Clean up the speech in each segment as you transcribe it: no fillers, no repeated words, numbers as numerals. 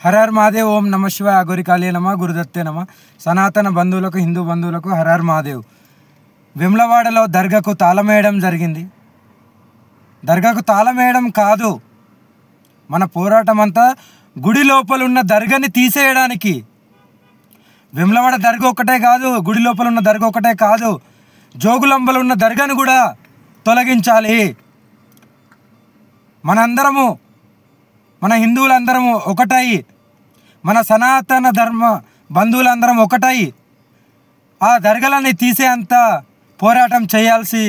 हर हर महादेव ओम नमः शिवाय अघोरिकाले नमः गुरुदत्ते नमः సనాతన బంధువులకు హిందూ బంధువులకు హర్ హర్ మహాదేవ్। వెమ్లవాడలో దర్గాకు తాళం వేయడం జరిగింది। దర్గాకు తాళం వేయడం కాదు, మన పోరాటం అంతా గుడి లోపల ఉన్న దర్గాని తీసేయడానికి। వెమ్లవాడ దర్గా ఒకటే కాదు, గుడి లోపల ఉన్న దర్గా ఒకటే కాదు, జోగులాంబలో ఉన్న దర్గాను కూడా తొలగించాలి। మనందరము మన హిందువులందరము ఒకటై, మన సనాతన ధర్మ బంధువులందరం ఒకటై ఆ దర్గాలని తీసేంత పోరాటం చేయాల్సి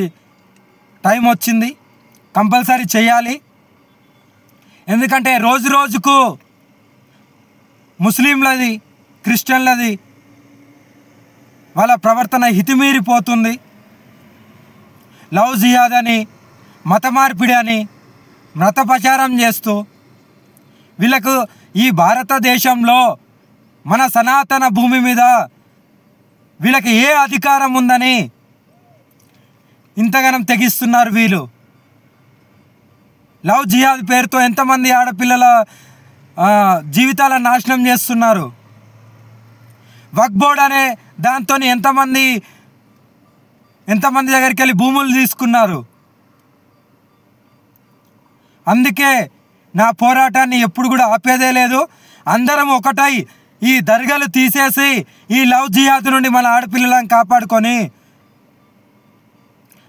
టైం వచ్చింది। కంపల్సరీ చేయాలి। ఎందుకంటే రోజు రోజుకు ముస్లింలది క్రిస్టియన్లది వాళ్ళ ప్రవర్తన హితిమీరిపోతుంది। లవ్ జిహాద్ అని, మత మార్పిడి అని మత ప్రచారం చేస్తూ వీళ్ళకు ఈ భారతదేశంలో మన సనాతన భూమి మీద వీళ్ళకి ఏ అధికారం ఉందని ఇంతగానం తెగిస్తున్నారు వీళ్ళు। లవ్ జిహాద్ పేరుతో ఎంతమంది ఆడపిల్లల జీవితాలను నాశనం చేస్తున్నారు। వక్ఫ్ బోర్డ్ అనే దాంతో ఎంతమంది దగ్గరికి వెళ్ళి భూములు తీసుకున్నారు। అందుకే నా పోరాటాన్ని ఎప్పుడు కూడా ఆపేదే లేదు। అందరం ఒకటై ఈ దర్గాలు తీసేసి ఈ లవ్ జిహాద్ నుండి మన ఆడపిల్లలను కాపాడుకొని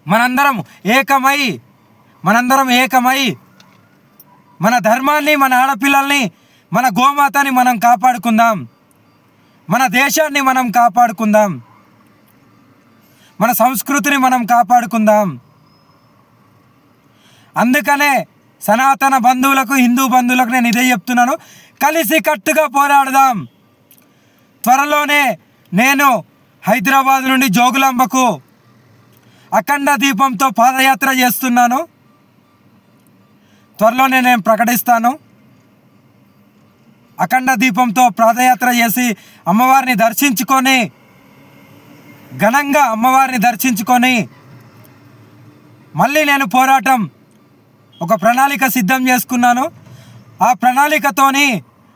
మనందరం ఏకమై మన ధర్మాన్ని, మన ఆడపిల్లల్ని, మన గోమాతని మనం కాపాడుకుందాం, మన దేశాన్ని మనం కాపాడుకుందాం, మన సంస్కృతిని మనం కాపాడుకుందాం। అందుకనే సనాతన బంధువులకు, హిందూ బంధువులకు నేను ఇదే చెప్తున్నాను, కలిసి కట్టుగా పోరాడదాం। త్వరలోనే నేను హైదరాబాద్ నుండి జోగులాంబకు అఖండ దీపంతో పాదయాత్ర చేస్తున్నాను। త్వరలోనే నేను ప్రకటిస్తాను। అఖండ దీపంతో పాదయాత్ర చేసి అమ్మవారిని దర్శించుకొని, ఘనంగా అమ్మవారిని దర్శించుకొని మళ్ళీ నేను పోరాటం ఒక ప్రణాళిక సిద్ధం చేసుకున్నాను। ఆ ప్రణాళికతోని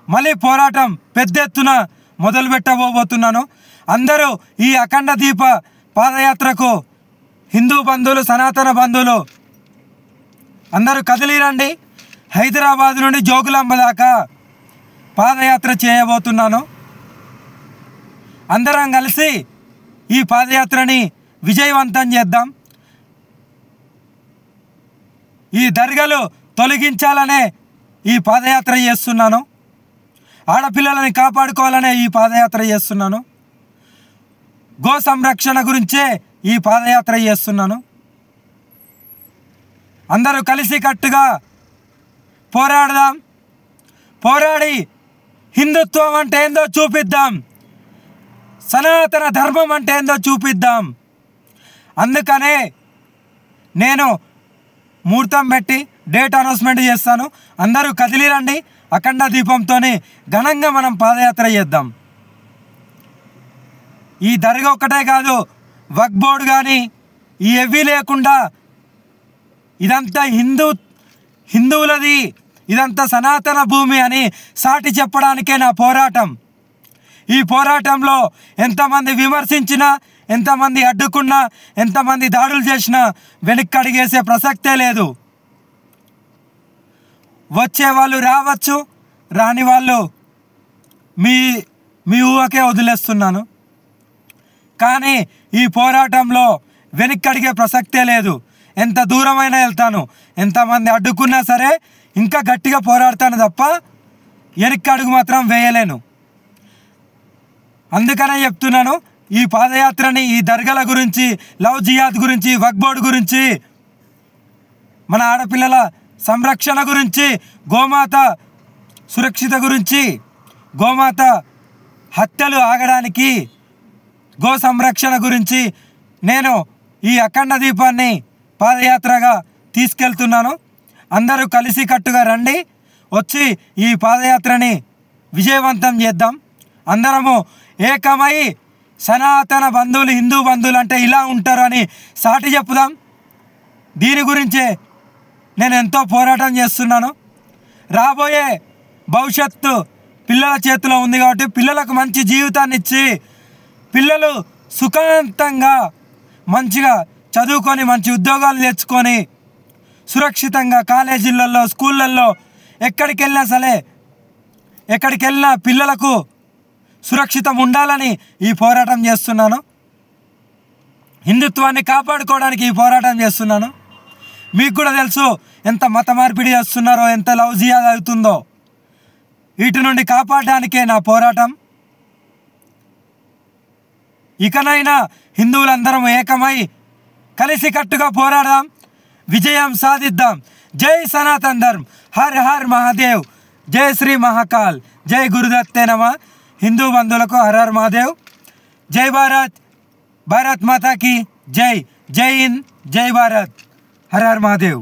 మళ్ళీ పోరాటం పెద్ద ఎత్తున మొదలు పెట్టబోతున్నాను। అందరూ ఈ అఖండ దీప పాదయాత్రకు హిందూ బంధువులు, సనాతన బంధువులు అందరూ కదిలిరండి। హైదరాబాద్ నుండి జోగులాంబ దాకా పాదయాత్ర చేయబోతున్నాను। అందరం కలిసి ఈ పాదయాత్రని విజయవంతం చేద్దాం। ఈ దర్గాలు తొలగించాలనే ఈ పాదయాత్ర చేస్తున్నాను। ఆడపిల్లలని కాపాడుకోవాలనే ఈ పాదయాత్ర చేస్తున్నాను। గో సంరక్షణ గురించే ఈ పాదయాత్ర చేస్తున్నాను। అందరూ కలిసి కట్టుగా పోరాడదాం। పోరాడి హిందుత్వం అంటే ఏందో చూపిద్దాం, సనాతన ధర్మం అంటే ఏందో చూపిద్దాం। అందుకనే నేను ముహూర్తం పెట్టి డేట్ అనౌన్స్మెంట్ చేస్తాను। అందరూ కదిలిరండి। అఖండ దీపంతో ఘనంగా మనం పాదయాత్ర చేద్దాం। ఈ దర్గా ఒక్కటే కాదు, వక్ఫ్ బోర్డు కానీ ఇవి లేకుండా ఇదంతా హిందువులది, ఇదంతా సనాతన భూమి అని సాటి చెప్పడానికే నా పోరాటం। ఈ పోరాటంలో ఎంతమంది విమర్శించినా, ఎంతమంది అడ్డుకున్నా, ఎంతమంది దాడులు చేసినా వెనక్కి అడిగేసే ప్రసక్తే లేదు। వచ్చే వాళ్ళు రావచ్చు, రాని వాళ్ళు మీ ఊహకే వదిలేస్తున్నాను। కానీ ఈ పోరాటంలో వెనక్కి అడిగే ప్రసక్తే లేదు। ఎంత దూరమైనా వెళ్తాను, ఎంతమంది అడ్డుకున్నా సరే ఇంకా గట్టిగా పోరాడతాను తప్ప వెనక్కి అడుగు మాత్రం వేయలేను। అందుకనే చెప్తున్నాను, ఈ పాదయాత్రని ఈ దర్గాల గురించి, లవ్ జిహాద్ గురించి, వక్ఫ్ బోర్డు గురించి, మన ఆడపిల్లల సంరక్షణ గురించి, గోమాత సురక్షిత గురించి, గోమాత హత్యలు ఆగడానికి, గో సంరక్షణ గురించి నేను ఈ అఖండ దీపాన్ని పాదయాత్రగా తీసుకెళ్తున్నాను। అందరూ కలిసి కట్టుగా రండి, వచ్చి ఈ పాదయాత్రని విజయవంతం చేద్దాం। అందరము ఏకమై సనాతన బంధువులు, హిందూ బంధువులు అంటే ఇలా ఉంటారు అని సాటి చెప్పుదాం। దీని గురించే నేను ఎంతో పోరాటం చేస్తున్నాను। రాబోయే భవిష్యత్తు పిల్లల చేతిలో ఉంది కాబట్టి పిల్లలకు మంచి జీవితాన్ని ఇచ్చి పిల్లలు సుఖవంతంగా మంచిగా చదువుకొని మంచి ఉద్యోగాలు తెచ్చుకొని సురక్షితంగా కాలేజీలలో స్కూళ్ళల్లో ఎక్కడికి వెళ్ళినా పిల్లలకు సురక్షితం ఉండాలని ఈ పోరాటం చేస్తున్నాను. హిందుత్వాన్ని కాపాడుకోవడానికి ఈ పోరాటం చేస్తున్నాను. మీకు కూడా తెలుసు ఎంత మత మార్పిడి చేస్తున్నారో, ఎంత లవ్ జిహాద్ అవుతుందో. వీటి నుండి కాపాడడానికే నా పోరాటం. ఇకనైనా హిందువులందరం ఏకమై కలిసికట్టుగా పోరాడదాం, విజయం సాధిద్దాం. జై సనాతన్ ధర్మ్, హర్ హర్ మహాదేవ్, జై శ్రీ మహాకాల్, జై గురుదత్తే నమ. హిందూ బంధువులకు హర్ హర్ మహాదేవ్. జై భారత్, భారత్ మాతా की जय. जय हिंद, जय भारत, हर हर महादेव.